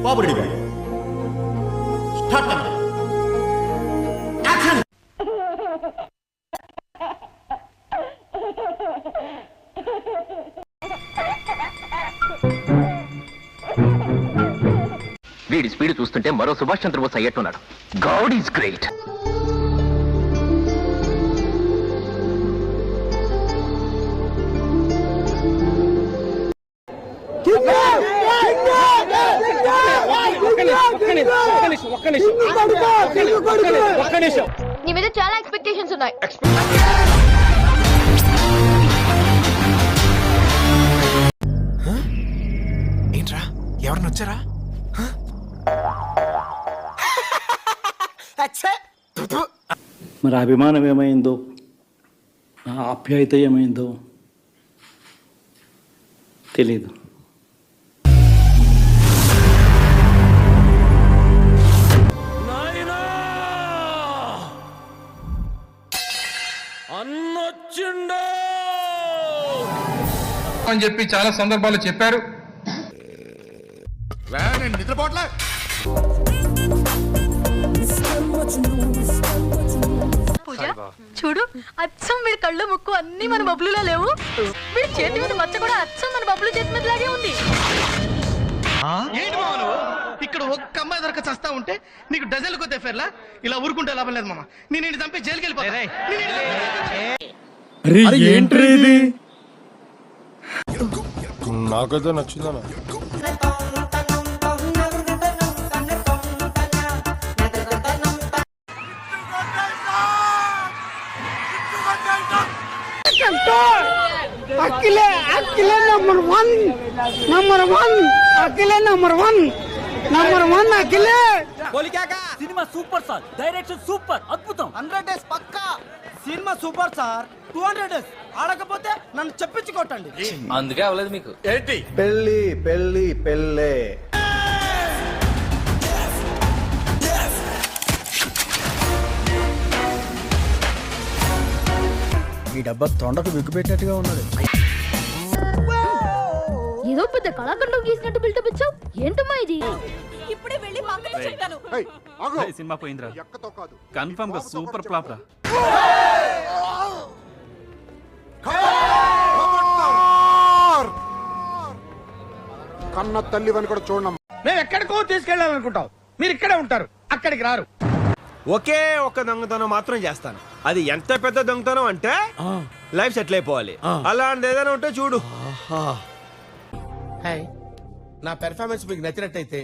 బాబు ready గారు start camera action. వీడి స్పీడ్ చూస్తుంటే మరో సుభాష్ చంద్రబోస్ అయ్యట్టున్నాడు. God is great. నీ మీద చాలా ఎక్స్పెక్టేషన్స్ ఉన్నాయి. ఏంట్రా ఎవరిని వచ్చారా? మరి అభిమానం ఏమైందో, నా ఆప్యాయత ఏమైందో తెలీదు. అని చెప్పి చాలా సందర్భాలు చెప్పారు. నిద్రపోట్లే. పూజ చూడు, అచ్చం వీడి కళ్ళు ముక్కు అన్ని మన బబ్లులా లేవు. వీడి చేతి మీద మచ్చ కూడా అచ్చం మన బబ్లు చేతి మీద లాగే ఉంది. ఏంటి మామ నువ్వు ఇక్కడ ఒక్క అమ్మాయి దొరక చస్తా ఉంటే నీకు డజన్లు కొద్ది ఎఫైర్లా ఇలా ఊరుకుంటే లాభం లేదు మామ. నేను చంపి జైలుకి వెళ్ళిపోతా. నాకైతే నచ్చిందన్న. అఖిలే నంబర్ వన్ అఖిలే. Cinema super sir, direction super, అద్భుతం. 100 days పక్కా సినిమా సూపర్ సార్. 200 days ఆడకపోతే నన్ను చెప్పించి కొట్టండి. అందుకే అవ్వలేదు మీకు. ఏంటి పెళ్ళి పెళ్ళి పెళ్ళే. ఈ డబ్బా తొండకు విగ్గు పెట్టినట్టుగా ఉన్నాడు. ఏదో పెద్ద కళాఖండం గీసినట్టు బిల్డప్ ఇచ్చావు. ఏంటమ్మా ఇది? ఇప్పుడే వెళ్ళి మా అక్కతో చెప్తాను. సినిమా పోయిందిరా, కన్ఫర్మ్ గా సూపర్ ఫ్లాప్ రా. కన్న తల్లి అని కూడా చూడడం. మేము ఎక్కడికో తీసుకెళ్ళాలనుకుంటాం, మీరు ఇక్కడే ఉంటారు, అక్కడికి రారు. ఒకే ఒక దొంగతనం మాత్రం చేస్తాను. అది ఎంత పెద్ద దొంగతనం అంటే లైఫ్ సెటిల్ అయిపోవాలి. అలాంటి ఏదైనా ఉంటే చూడు. నా పెర్ఫార్మెన్స్ మీకు నచ్చినట్టయితే